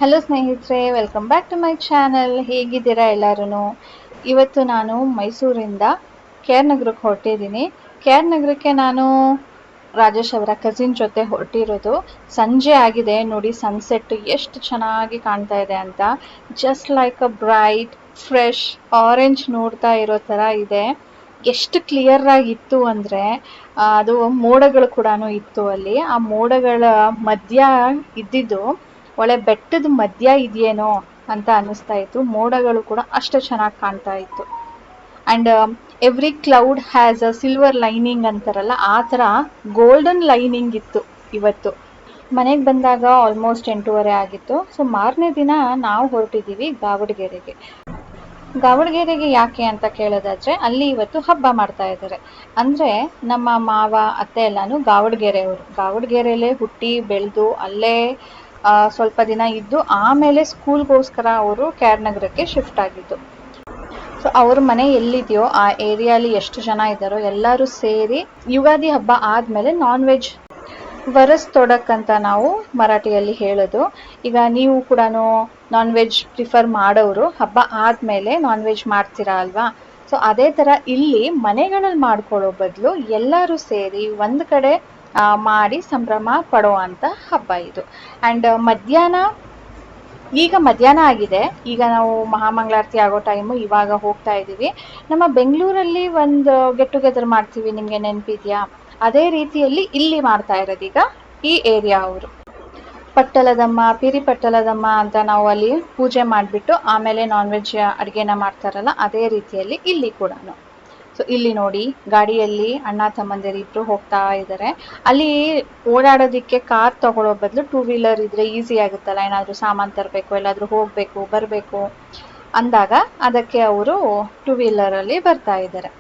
Hello ಸ್ನೇಹಿತರೆ, welcome back to my channel. ಹೇಗಿದ್ದೀರಾ ಎಲ್ಲರೂ? ಇವತ್ತು ನಾನು ಮೈಸೂರಿಂದ KR ನಗರಕ್ಕೆ ಹೊರಟಿದ್ದೀನಿ. KR ನಗರಕ್ಕೆ ನಾನು ರಾಜೇಶ್ ಅವರ ಕಸಿನ್ ಜೊತೆ ಹೊರಟಿರೋದು. ಸಂಜೆ ಆಗಿದೆ ನೋಡಿ, ಸನ್ಸೆಟ್ ಎಷ್ಟು ಚೆನ್ನಾಗಿ ಕಾಣ್ತಾ ಇದೆ ಅಂತ. Just like a bright fresh orange ನೋಡ್ತಾ ಇರೋ ಥರ ಇದೆ. ಎಷ್ಟು ಕ್ಲಿಯರ್ ಆಗಿತ್ತು ಅಂದರೆ ಅದು ಮೋಡಗಳು ಕೂಡ ಇತ್ತು ಅಲ್ಲಿ. ಆ ಮೋಡಗಳ ಮಧ್ಯ ಇದ್ದಿದ್ದು ಒಳ್ಳೆ ಬೆಟ್ಟದ ಮಧ್ಯ ಇದೆಯೇನೋ ಅಂತ ಅನ್ನಿಸ್ತಾ ಇತ್ತು. ಮೋಡಗಳು ಕೂಡ ಅಷ್ಟು ಚೆನ್ನಾಗಿ ಕಾಣ್ತಾ ಇತ್ತು. And every cloud has a silver lining ಅಂತಾರಲ್ಲ, ಆ ಥರ ಗೋಲ್ಡನ್ ಲೈನಿಂಗ್ ಇತ್ತು ಇವತ್ತು. ಮನೆಗೆ ಬಂದಾಗ ಆಲ್ಮೋಸ್ಟ್ 8:30 ಆಗಿತ್ತು. ಸೊ ಮಾರನೇ ದಿನ ನಾವು ಹೊರಟಿದ್ದೀವಿ ಗಾವಡಗೆರೆಗೆ. ಗಾವಡಗೆರೆಗೆ ಯಾಕೆ ಅಂತ ಕೇಳೋದಾದರೆ, ಅಲ್ಲಿ ಇವತ್ತು ಹಬ್ಬ ಮಾಡ್ತಾ ಇದ್ದಾರೆ. ಅಂದರೆ ನಮ್ಮ ಮಾವ ಅತ್ತೆ ಎಲ್ಲನೂ ಗಾವಡಗೆರೆಯವರು. ಗಾವಡಗೆರೆಯಲ್ಲೇ ಹುಟ್ಟಿ ಬೆಳೆದು ಅಲ್ಲೇ ಸ್ವಲ್ಪ ದಿನ ಇದ್ದು ಆಮೇಲೆ ಸ್ಕೂಲ್ಗೋಸ್ಕರ ಅವರು KR ನಗರಕ್ಕೆ ಶಿಫ್ಟ್ ಆಗಿದ್ದು. ಸೊ ಅವ್ರ ಮನೆ ಎಲ್ಲಿದೆಯೋ ಆ ಏರಿಯಾಲಿ ಎಷ್ಟು ಜನ ಇದ್ದಾರೋ ಎಲ್ಲರೂ ಸೇರಿ ಯುಗಾದಿ ಹಬ್ಬ ಆದಮೇಲೆ ನಾನ್ ವೆಜ್ ವರಸ್ ತೊಡಕ್ ಅಂತ ನಾವು ಮರಾಠಿಯಲ್ಲಿ ಹೇಳೋದು. ಈಗ ನೀವು ಕೂಡ ನಾನ್ ವೆಜ್ ಪ್ರಿಫರ್ ಮಾಡೋರು ಹಬ್ಬ ಆದಮೇಲೆ ನಾನ್ ವೆಜ್ ಮಾಡ್ತೀರಾ ಅಲ್ವಾ? ಸೊ ಅದೇ ಥರ ಇಲ್ಲಿ ಮನೆಗಳಲ್ಲಿ ಮಾಡ್ಕೊಳ್ಳೋ ಬದಲು ಎಲ್ಲರೂ ಸೇರಿ ಒಂದು ಕಡೆ ಮಾಡಿ ಸಂಭ್ರಮ ಪಡೋ ಅಂಥ ಹಬ್ಬ ಇದು. ಆ್ಯಂಡ್ ಮಧ್ಯಾಹ್ನ ಆಗಿದೆ. ಈಗ ನಾವು ಮಹಾಮಂಗಳಾರತಿ ಆಗೋ ಟೈಮು, ಇವಾಗ ಹೋಗ್ತಾ ಇದ್ದೀವಿ. ನಮ್ಮ ಬೆಂಗಳೂರಲ್ಲಿ ಒಂದು ಗೆಟ್ ಟುಗೆದರ್ ಮಾಡ್ತೀವಿ, ನಿಮಗೆ ನೆನಪಿದೆಯಾ? ಅದೇ ರೀತಿಯಲ್ಲಿ ಇಲ್ಲಿ ಮಾಡ್ತಾ ಇರೋದು ಈಗ ಈ ಏರಿಯಾ ಅವರು. ಪಟ್ಟಲದಮ್ಮ, ಪಿರಿ ಪಟ್ಟಲದಮ್ಮ ಅಂತ ನಾವು ಅಲ್ಲಿ ಪೂಜೆ ಮಾಡಿಬಿಟ್ಟು ಆಮೇಲೆ ನಾನ್ ವೆಜ್ ಅಡುಗೆನ ಮಾಡ್ತಾರಲ್ಲ, ಅದೇ ರೀತಿಯಲ್ಲಿ ಇಲ್ಲಿ ಕೂಡ. ಸೊ ಇಲ್ಲಿ ನೋಡಿ, ಗಾಡಿಯಲ್ಲಿ ಅಣ್ಣ ತಮ್ಮಂದಿರಿಬ್ಬರು ಹೋಗ್ತಾ ಇದ್ದಾರೆ. ಅಲ್ಲಿ ಓಡಾಡೋದಕ್ಕೆ ಕಾರ್ ತಗೊಳ್ಳೋ ಬದಲು 2 ವೀಲರ್ ಇದ್ದರೆ ಈಸಿ ಆಗುತ್ತಲ್ಲ. ಏನಾದರೂ ಸಾಮಾನು ತರಬೇಕು, ಎಲ್ಲಾದರೂ ಹೋಗಬೇಕು ಬರಬೇಕು ಅಂದಾಗ ಅದಕ್ಕೆ ಅವರು 2 ವೀಲರಲ್ಲಿ ಬರ್ತಾ ಇದ್ದಾರೆ.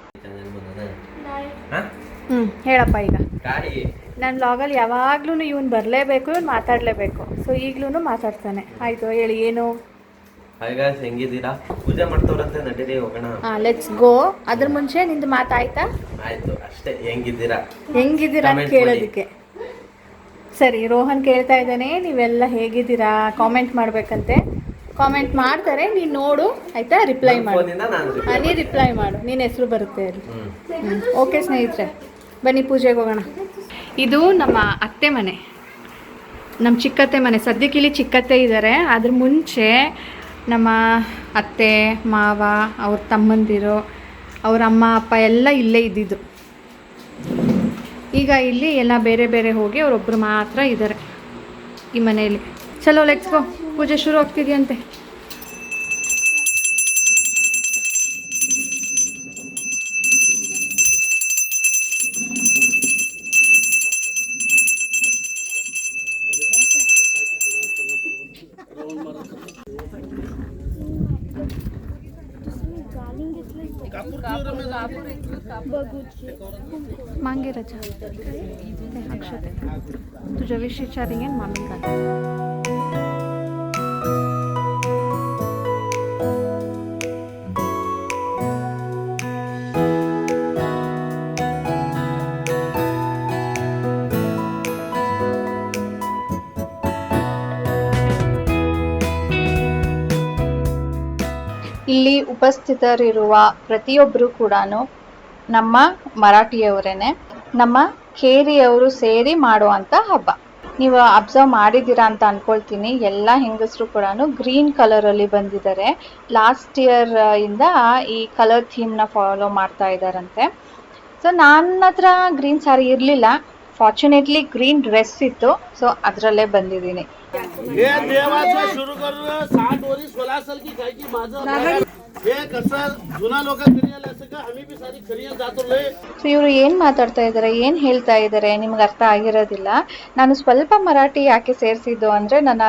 ಹೇಳಪ್ಪ. ಈಗ ನನ್ನ ವ್ಲಾಗಲ್ಲಿ ಯಾವಾಗ್ಲೂ ಇವನು ಬರಲೇಬೇಕು, ಇವನು ಮಾತಾಡಲೇಬೇಕು. ಸೊ ಈಗಲೂ ಮಾತಾಡ್ತಾನೆ. ಆಯಿತು, ಹೇಳಿ ಏನು? ಹಾಯ್ ಗಾಯ್ಸ್, ಹೆಂಗಿದ್ದೀರಾ? ಪೂಜೆ ಮಾಡ್ತವ್ರಂತೆ, ನಡೀರಿ ಹೋಗೋಣ. Let's go. ಅದ್ರ ಮುಂಚೆ ನಿಂದು ಮಾತಾಯ್ತಾ? ಆಯ್ತು, ಅಷ್ಟೇ. ಹೆಂಗಿದ್ದೀರಾ ಅಂತ ಕೇಳೋದಕ್ಕೆ. ಸರಿ, ರೋಹನ್ ಕೇಳ್ತಾ ಇದ್ದಾನೆ, ನೀವೆಲ್ಲ ಹೇಗಿದ್ದೀರಾ ಕಾಮೆಂಟ್ ಮಾಡ್ಬೇಕಂತೆ. ಕಾಮೆಂಟ್ ಮಾಡ್ತಾರೆ, ನೀನು ನೋಡು ಆಯ್ತಾ? ರಿಪ್ಲೈ ಮಾಡು. ನೀನು ರಿಪ್ಲೈ ಮಾಡು, ನಿನ್ನ ಹೆಸರು ಬರುತ್ತೆ ಅಲ್ಲಿ. ಓಕೆ ಸ್ನೇಹಿತರೆ, ಬನ್ನಿ ಪೂಜೆಗೆ ಹೋಗೋಣ. ಇದು ನಮ್ಮ ಅತ್ತೆ ಮನೆ, ನಮ್ಮ ಚಿಕ್ಕತ್ತೆ ಮನೆ. ಸದ್ಯಕ್ಕೆ ಇಲ್ಲಿ ಚಿಕ್ಕತ್ತೆ ಇದ್ದಾರೆ. ಅದ್ರ ಮುಂಚೆ ನಮ್ಮ ಅತ್ತೆ ಮಾವ, ಅವ್ರ ತಮ್ಮಂದಿರು, ಅವ್ರ ಅಮ್ಮ ಅಪ್ಪ ಎಲ್ಲ ಇಲ್ಲೇ ಇದ್ದಿದ್ದು. ಈಗ ಇಲ್ಲಿ ಎಲ್ಲ ಬೇರೆ ಬೇರೆ ಹೋಗಿ ಅವರೊಬ್ಬರು ಮಾತ್ರ ಇದ್ದಾರೆ ಈ ಮನೆಯಲ್ಲಿ. ಚಲೋ, ಲೆಟ್ಸ್ ಗೋ. ಪೂಜೆ ಶುರು ಆಗ್ತಿದೆಯಂತೆ. मांगे रजा अक्षते तुझ्या विषयी विचारिंग मामी का. ಇಲ್ಲಿ ಉಪಸ್ಥಿತರಿರುವ ಪ್ರತಿಯೊಬ್ಬರು ಕೂಡ ನಮ್ಮ ಮರಾಠಿಯವರೇನೆ, ನಮ್ಮ ಕೇರಿಯವರು ಸೇರಿ ಮಾಡುವಂಥ ಹಬ್ಬ. ನೀವು ಅಬ್ಸರ್ವ್ ಮಾಡಿದ್ದೀರಾ ಅಂತ ಅಂದ್ಕೊಳ್ತೀನಿ. ಎಲ್ಲ ಹೆಂಗಸರು ಕೂಡ ಗ್ರೀನ್ ಕಲರಲ್ಲಿ ಬಂದಿದ್ದಾರೆ. ಲಾಸ್ಟ್ ಇಯರ್ ಇಂದ ಈ ಕಲರ್ ಥೀಮ್ನ ಫಾಲೋ ಮಾಡ್ತಾ ಇದ್ದಾರಂತೆ. ಸೊ ನನ್ನ ಹತ್ರ ಗ್ರೀನ್ ಸ್ಯಾರಿ ಇರಲಿಲ್ಲ, ಫಾರ್ಚುನೇಟ್ಲಿ ಗ್ರೀನ್ ಡ್ರೆಸ್ ಇತ್ತು. ಸೊ ಅದರಲ್ಲೇ ಬಂದಿದ್ದೀನಿ. ಸೊ ಇವರು ಏನು ಮಾತಾಡ್ತಾ ಇದ್ದಾರೆ, ಏನು ಹೇಳ್ತಾ ಇದ್ದಾರೆ ನಿಮ್ಗೆ ಅರ್ಥ ಆಗಿರೋದಿಲ್ಲ. ನಾನು ಸ್ವಲ್ಪ ಮರಾಠಿ ಯಾಕೆ ಸೇರಿಸಿದ್ದು ಅಂದರೆ, ನನ್ನ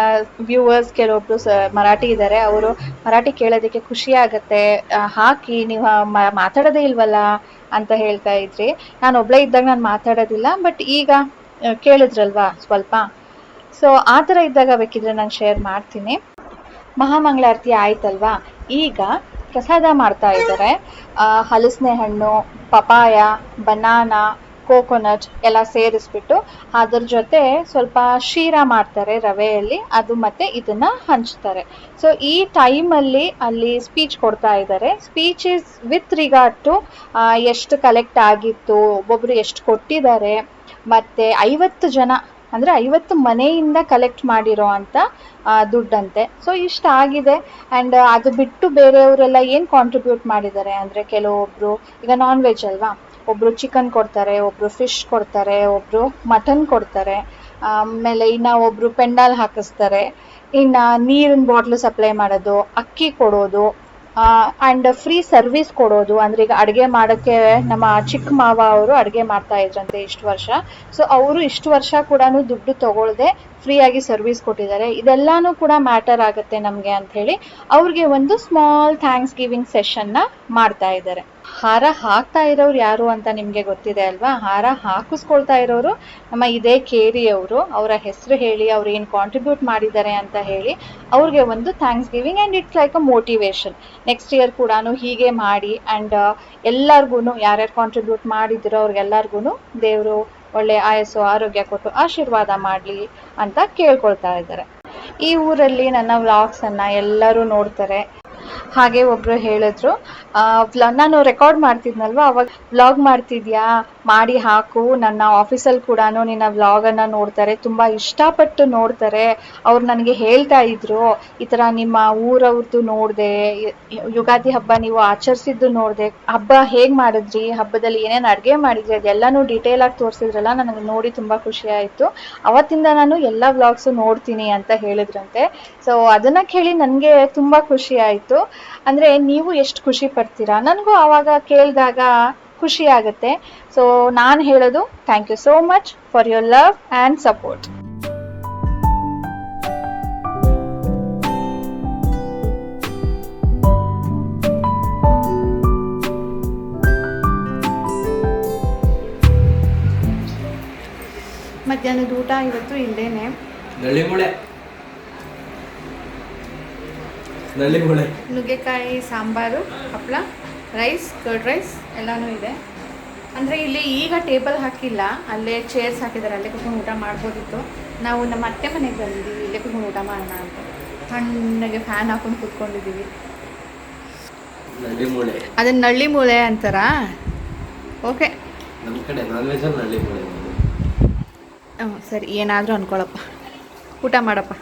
ವ್ಯೂವರ್ಸ್ ಕೆಲವೊಬ್ರು ಮರಾಠಿ ಇದ್ದಾರೆ. ಅವರು ಮರಾಠಿ ಕೇಳೋದಕ್ಕೆ ಖುಷಿ ಆಗುತ್ತೆ, ಹಾಕಿ ನೀವು ಮಾತಾಡೋದೇ ಇಲ್ವಲ್ಲ ಅಂತ ಹೇಳ್ತಾ ಇದ್ರಿ. ನಾನು ಒಬ್ಬಳೇ ಇದ್ದಾಗ ನಾನು ಮಾತಾಡೋದಿಲ್ಲ, ಬಟ್ ಈಗ ಕೇಳಿದ್ರಲ್ವಾ ಸ್ವಲ್ಪ. ಸೊ ಆ ಥರ ಇದ್ದಾಗ ಬೇಕಿದ್ರೆ ನಾನು ಶೇರ್ ಮಾಡ್ತೀನಿ. ಮಹಾಮಂಗಳಾರತಿ ಆಯ್ತಲ್ವಾ, ಈಗ ಪ್ರಸಾದ ಮಾಡ್ತಾ ಇದ್ದಾರೆ. ಹಲಸಿನ ಹಣ್ಣು, ಪಪಾಯ, ಬನಾನಾ, ಕೋಕೋನಟ್ ಎಲ್ಲ ಸೇರಿಸ್ಬಿಟ್ಟು ಅದ್ರ ಜೊತೆ ಸ್ವಲ್ಪ ಶೀರಾ ಮಾಡ್ತಾರೆ ರವೆಯಲ್ಲಿ, ಅದು ಮತ್ತೆ ಇದನ್ನ ಹಂಚ್ತಾರೆ. ಸೊ ಈ ಟೈಮಲ್ಲಿ ಅಲ್ಲಿ ಸ್ಪೀಚ್ ಕೊಡ್ತಾ ಇದ್ದಾರೆ. Speech is with regard to ಎಷ್ಟು ಕಲೆಕ್ಟ್ ಆಗಿತ್ತು, ಒಬ್ಬೊಬ್ರು ಎಷ್ಟು ಕೊಟ್ಟಿದ್ದಾರೆ, ಮತ್ತೆ 50 ಜನ ಅಂದರೆ 50 ಮನೆಯಿಂದ ಕಲೆಕ್ಟ್ ಮಾಡಿರೋ ಅಂಥ ದುಡ್ಡಂತೆ. ಸೊ ಇಷ್ಟ ಆಗಿದೆ. ಆ್ಯಂಡ್ ಅದು ಬಿಟ್ಟು ಬೇರೆಯವರೆಲ್ಲ ಏನು ಕಾಂಟ್ರಿಬ್ಯೂಟ್ ಮಾಡಿದ್ದಾರೆ ಅಂದರೆ, ಕೆಲವೊಬ್ಬರು ಈಗ ನಾನ್ ವೆಜ್ ಅಲ್ವಾ, ಒಬ್ಬರು ಚಿಕನ್ ಕೊಡ್ತಾರೆ, ಒಬ್ಬರು ಫಿಶ್ ಕೊಡ್ತಾರೆ, ಒಬ್ಬರು ಮಟನ್ ಕೊಡ್ತಾರೆ, ಆಮೇಲೆ ಇನ್ನು ಒಬ್ಬರು ಪೆಂಡಾಲ್ ಹಾಕಿಸ್ತಾರೆ, ಇನ್ನು ನೀರಿನ ಬಾಟ್ಲು ಸಪ್ಲೈ ಮಾಡೋದು, ಅಕ್ಕಿ ಕೊಡೋದು, ಆ್ಯಂಡ್ ಫ್ರೀ ಸರ್ವಿಸ್ ಕೊಡೋದು. ಅಂದರೆ ಈಗ ಅಡುಗೆ ಮಾಡೋಕ್ಕೆ ನಮ್ಮ ಚಿಕ್ಕ ಮಾವ ಅವರು ಅಡುಗೆ ಮಾಡ್ತಾ ಇದ್ರಂತೆ ಇಷ್ಟು ವರ್ಷ. ಸೊ ಅವರು ಇಷ್ಟು ವರ್ಷ ಕೂಡ ದುಡ್ಡು ತೊಗೊಳ್ದೆ ಫ್ರೀಯಾಗಿ ಸರ್ವಿಸ್ ಕೊಟ್ಟಿದ್ದಾರೆ. ಇದೆಲ್ಲನೂ ಕೂಡ ಮ್ಯಾಟರ್ ಆಗುತ್ತೆ ನಮಗೆ ಅಂಥೇಳಿ ಅವ್ರಿಗೆ ಒಂದು ಸ್ಮಾಲ್ ಥ್ಯಾಂಕ್ಸ್ ಗಿವಿಂಗ್ ಸೆಷನ್ನ ಮಾಡ್ತಾ ಇದ್ದಾರೆ. ಹಾರ ಹಾಕ್ತಾ ಇರೋರು ಯಾರು ಅಂತ ನಿಮಗೆ ಗೊತ್ತಿದೆ ಅಲ್ವಾ? ಹಾರ ಹಾಕಿಸ್ಕೊಳ್ತಾ ಇರೋರು ನಮ್ಮ ಇದೇ ಕೇರಿಯವರು. ಅವರ ಹೆಸರು ಹೇಳಿ ಅವ್ರು ಏನು ಕಾಂಟ್ರಿಬ್ಯೂಟ್ ಮಾಡಿದ್ದಾರೆ ಅಂತ ಹೇಳಿ ಅವ್ರಿಗೆ ಒಂದು thanks giving. And it's like a motivation. Next year ಕೂಡ ಹೀಗೆ ಮಾಡಿ, ಆ್ಯಂಡ್ ಎಲ್ಲರಿಗೂ ಯಾರ್ಯಾರು ಕಾಂಟ್ರಿಬ್ಯೂಟ್ ಮಾಡಿದಿರೋ ಅವ್ರಿಗೆಲ್ಲರಿಗೂ ದೇವರು ಒಳ್ಳೆ ಆಯಸ್ಸು ಆರೋಗ್ಯ ಕೊಟ್ಟು ಆಶೀರ್ವಾದ ಮಾಡಲಿ ಅಂತ ಕೇಳ್ಕೊಳ್ತಾ ಇದ್ದಾರೆ. ಈ ಊರಲ್ಲಿ ನನ್ನ ವ್ಲಾಗ್ಸನ್ನು ಎಲ್ಲರೂ ನೋಡ್ತಾರೆ. ಹಾಗೆ ಒಬ್ಬರು ಹೇಳಿದ್ರು, ನಾನು ರೆಕಾರ್ಡ್ ಮಾಡ್ತಿದ್ನಲ್ವ, ಅವಾಗ ವ್ಲಾಗ್ ಮಾಡ್ತಿದ್ಯಾ, ಮಾಡಿ ಹಾಕು, ನನ್ನ ಆಫೀಸಲ್ಲಿ ಕೂಡ ನಿನ್ನ ವ್ಲಾಗನ್ನು ನೋಡ್ತಾರೆ, ತುಂಬ ಇಷ್ಟಪಟ್ಟು ನೋಡ್ತಾರೆ. ಅವ್ರು ನನಗೆ ಹೇಳ್ತಾ ಇದ್ರು, ಈ ಥರ ನಿಮ್ಮ ಊರವ್ರದ್ದು ನೋಡಿದೆ, ಯುಗಾದಿ ಹಬ್ಬ ನೀವು ಆಚರಿಸಿದ್ದು ನೋಡಿದೆ, ಹಬ್ಬ ಹೇಗೆ ಮಾಡಿದ್ರಿ, ಹಬ್ಬದಲ್ಲಿ ಏನೇನು ಅಡುಗೆ ಮಾಡಿದ್ರಿ, ಅದೆಲ್ಲನೂ ಡೀಟೇಲಾಗಿ ತೋರಿಸಿದ್ರಲ್ಲ, ನನಗೆ ನೋಡಿ ತುಂಬ ಖುಷಿ ಆಯಿತು. ಅವತ್ತಿಂದ ನಾನು ಎಲ್ಲ ವ್ಲಾಗ್ಸು ನೋಡ್ತೀನಿ ಅಂತ ಹೇಳಿದ್ರಂತೆ. ಸೊ ಅದನ್ನು ಕೇಳಿ ನನಗೆ ತುಂಬ ಖುಷಿ ಆಯಿತು. ಅಂದರೆ ನೀವು ಎಷ್ಟು ಖುಷಿ ಪಡ್ತೀರಾ, ನನಗೂ ಆವಾಗ ಕೇಳಿದಾಗ ಖುಷಿ ಆಗುತ್ತೆ. ಸೊ ನಾನು ಹೇಳೋದು thank you so much for your love and support. ಮಧ್ಯಾಹ್ನದ ಊಟ ಇವತ್ತು ಇಲ್ಲೇನೆ, ನುಗ್ಗೆಕಾಯಿ ಸಾಂಬಾರು, ಹಪ್ಪಳ, ರೈಸ್, ಕರ್ಡ್ ರೈಸ್ ಎಲ್ಲನೂ ಇದೆ. ಅಂದರೆ ಇಲ್ಲಿ ಈಗ ಟೇಬಲ್ ಹಾಕಿಲ್ಲ, ಅಲ್ಲೇ ಚೇರ್ಸ್ ಹಾಕಿದ್ದಾರೆ, ಅಲ್ಲೇ ಕುತ್ಕೊಂಡು ಊಟ ಮಾಡ್ಬೋದಿತ್ತು. ನಾವು ನಮ್ಮ ಅತ್ತೆ ಮನೆಗೆ ಬಂದಿದ್ದೀವಿ, ಇಲ್ಲೇ ಕುತ್ಕೊಂಡು ಊಟ ಮಾಡೋಣ ಅಂತ ತಣ್ಣಗೆ ಫ್ಯಾನ್ ಹಾಕೊಂಡು ಕೂತ್ಕೊಂಡಿದ್ದೀವಿ. ಅದನ್ನ ನಳ್ಳಿ ಮೂಳೆ ಅಂತಾರ. ಓಕೆ, ನಮ್ಮ ಕಡೆ ನಾನ್ ವೆಜ್ ನಳ್ಳಿ ಮೂಳೆ. ಸರಿ, ಏನಾದರೂ ಅಂದ್ಕೊಳಪ್ಪ, ಊಟ ಮಾಡಪ್ಪ.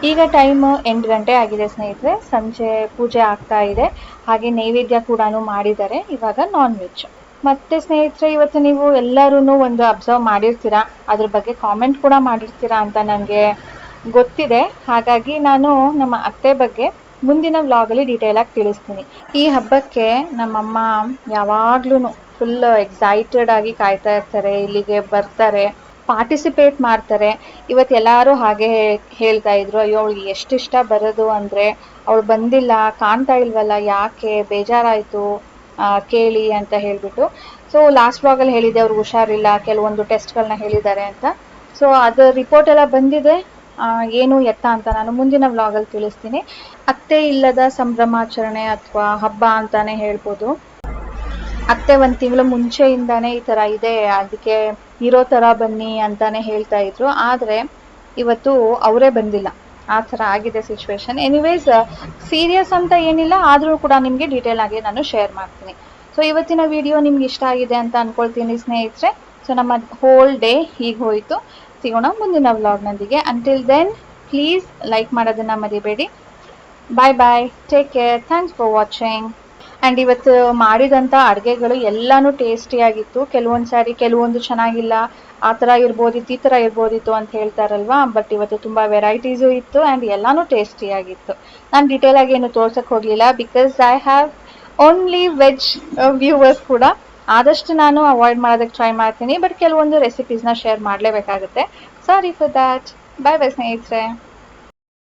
ಈಗ ಟೈಮು 8 ಗಂಟೆ ಆಗಿದೆ ಸ್ನೇಹಿತರೆ. ಸಂಜೆ ಪೂಜೆ ಆಗ್ತಾ ಇದೆ, ಹಾಗೆ ನೈವೇದ್ಯ ಕೂಡ ಮಾಡಿದ್ದಾರೆ. ಇವಾಗ ನಾನ್ ವೆಜ್. ಮತ್ತು ಸ್ನೇಹಿತರೆ, ಇವತ್ತು ನೀವು ಎಲ್ಲರೂ ಒಂದು ಅಬ್ಸರ್ವ್ ಮಾಡಿರ್ತೀರಾ, ಅದ್ರ ಬಗ್ಗೆ ಕಾಮೆಂಟ್ ಕೂಡ ಮಾಡಿರ್ತೀರಾ ಅಂತ ನನಗೆ ಗೊತ್ತಿದೆ. ಹಾಗಾಗಿ ನಾನು ನಮ್ಮ ಅತ್ತೆ ಬಗ್ಗೆ ಮುಂದಿನ ವ್ಲಾಗಲ್ಲಿ ಡೀಟೇಲಾಗಿ ತಿಳಿಸ್ತೀನಿ. ಈ ಹಬ್ಬಕ್ಕೆ ನಮ್ಮಮ್ಮ ಯಾವಾಗ್ಲೂ ಫುಲ್ ಎಕ್ಸೈಟೆಡ್ ಆಗಿ ಕಾಯ್ತಾ ಇರ್ತಾರೆ, ಇಲ್ಲಿಗೆ ಬರ್ತಾರೆ, ಪಾರ್ಟಿಸಿಪೇಟ್ ಮಾಡ್ತಾರೆ. ಇವತ್ತು ಎಲ್ಲರೂ ಹಾಗೆ ಹೇಳ್ತಾ ಇದ್ರು, ಅಯ್ಯೋ ಅವಳಿಗೆ ಎಷ್ಟಿಷ್ಟ ಬರೋದು ಅಂದರೆ, ಅವಳು ಬಂದಿಲ್ಲ, ಕಾಣ್ತಾ ಇಲ್ವಲ್ಲ, ಯಾಕೆ ಬೇಜಾರಾಯಿತು ಕೇಳಿ ಅಂತ ಹೇಳಿಬಿಟ್ಟು. ಸೊ ಲಾಸ್ಟ್ ವ್ಲಾಗಲ್ಲಿ ಹೇಳಿದ್ದೆ ಅವ್ರಿಗೆ ಹುಷಾರಿಲ್ಲ, ಕೆಲವೊಂದು ಟೆಸ್ಟ್ಗಳನ್ನ ಹೇಳಿದ್ದಾರೆ ಅಂತ. ಸೊ ಅದು ರಿಪೋರ್ಟ್ ಎಲ್ಲ ಬಂದಿದೆ, ಏನು ಎತ್ತ ಅಂತ ನಾನು ಮುಂದಿನ ವ್ಲಾಗಲ್ಲಿ ತಿಳಿಸ್ತೀನಿ. ಅತ್ತೆ ಇಲ್ಲದ ಸಂಭ್ರಮಾಚರಣೆ ಅಥವಾ ಹಬ್ಬ ಅಂತಾನೆ ಹೇಳ್ಬೋದು. ಅತ್ತೆ 1 ತಿಂಗಳು ಮುಂಚೆಯಿಂದಾನೇ ಈ ಥರ ಇದೆ, ಅದಕ್ಕೆ ಇರೋ ಥರ ಬನ್ನಿ ಅಂತಾನೆ ಹೇಳ್ತಾ ಇದ್ರು. ಆದರೆ ಇವತ್ತು ಅವರೇ ಬಂದಿಲ್ಲ, ಆ ಥರ ಆಗಿದೆ ಸಿಚುವೇಶನ್. ಎನಿವೇಸ್ ಸೀರಿಯಸ್ ಅಂತ ಏನಿಲ್ಲ, ಆದರೂ ಕೂಡ ನಿಮಗೆ ಡೀಟೇಲ್ ಆಗಿ ನಾನು ಶೇರ್ ಮಾಡ್ತೀನಿ. ಸೊ ಇವತ್ತಿನ ವಿಡಿಯೋ ನಿಮ್ಗೆ ಇಷ್ಟ ಆಗಿದೆ ಅಂತ ಅಂದ್ಕೊಳ್ತೀನಿ ಸ್ನೇಹಿತರೆ. ಸೊ ನಮ್ಮ ಹೋಲ್ ಡೇ ಹೀಗೆ ಹೋಯಿತು. ಸಿಗೋಣ ಮುಂದಿನ ವ್ಲಾಗ್ನೊಂದಿಗೆ. ಅಂಟಿಲ್ ದೆನ್ ಪ್ಲೀಸ್ ಲೈಕ್ ಮಾಡೋದನ್ನು ಮರಿಬೇಡಿ. Bye bye, take care, thanks for watching. And ಇವತ್ತು ಮಾಡಿದಂಥ ಅಡುಗೆಗಳು ಎಲ್ಲನೂ ಟೇಸ್ಟಿಯಾಗಿತ್ತು. ಕೆಲವೊಂದು ಸಾರಿ ಕೆಲವೊಂದು ಚೆನ್ನಾಗಿಲ್ಲ, ಆ ಥರ ಇರ್ಬೋದಿತ್ತು, ಈ ಥರ ಇರ್ಬೋದಿತ್ತು ಅಂತ ಹೇಳ್ತಾರಲ್ವ. ಬಟ್ ಇವತ್ತು ತುಂಬ ವೆರೈಟೀಸು ಇತ್ತು ಆ್ಯಂಡ್ ಎಲ್ಲನೂ ಟೇಸ್ಟಿಯಾಗಿತ್ತು. ನಾನು ಡೀಟೇಲಾಗಿ ಏನು ತೋರ್ಸೋಕ್ಕೆ ಹೋಗಲಿಲ್ಲ, because I have only veg viewers ಕೂಡ. ಆದಷ್ಟು ನಾನು ಅವಾಯ್ಡ್ ಮಾಡೋದಕ್ಕೆ ಟ್ರೈ ಮಾಡ್ತೀನಿ, ಬಟ್ ಕೆಲವೊಂದು ರೆಸಿಪೀಸ್ನ ಶೇರ್ ಮಾಡಲೇಬೇಕಾಗುತ್ತೆ. Sorry for that. Bye bye ಸ್ನೇಹಿತರೆ.